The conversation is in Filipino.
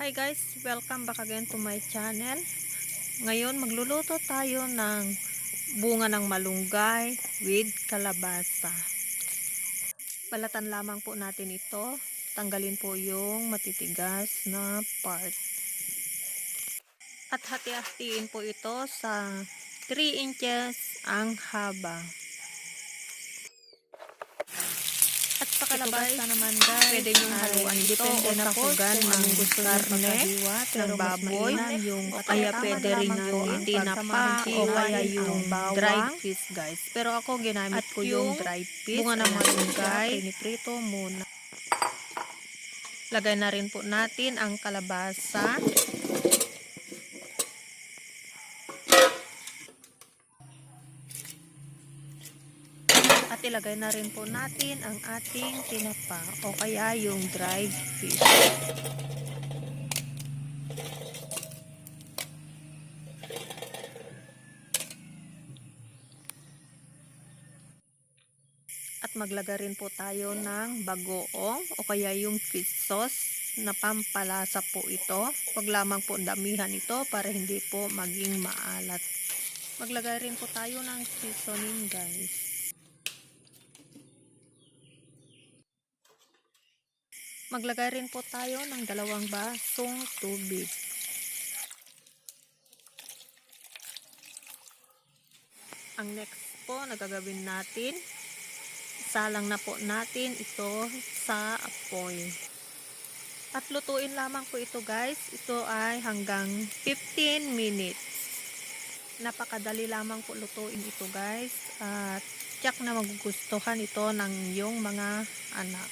Hi guys, welcome back again to my channel. Ngayon magluluto tayo ng bunga ng malunggay with kalabasa. Balatan lamang po natin ito. Tanggalin po yung matitigas na part. At hati-hatiin po ito sa 3 inches ang haba. At sa kalabasa naman guys, pwede nyo haluan ito depende o na po tahugan kung ng anong gusto nyo karne, pagkahiwa, pero ng mas baboy, mainam yung o kaya pwede rin lamang yung gawin tinapa pag o kaya hiwain yung ang bawang. dried fish guys. Pero ako ginamit At ko yung dried fish. bunga ng malunggay, priniprito muna. Lagay na rin po natin ang kalabasa. At ilagay na rin po natin ang ating tinapa o kaya yung dried fish. At maglagay rin po tayo ng bagoong o kaya yung fish sauce na pampalasa po ito. Huwag lamang po damihan ito para hindi po maging maalat. Maglagay rin po tayo ng seasoning guys. Maglagay rin po tayo ng 2 basong tubig. Ang next po na gagawin natin, isalang na po natin ito sa apoy. At lutuin lamang po ito guys. Ito ay hanggang 15 minutes. Napakadali lamang po lutuin ito guys. At tiyak na magugustuhan ito ng iyong mga anak.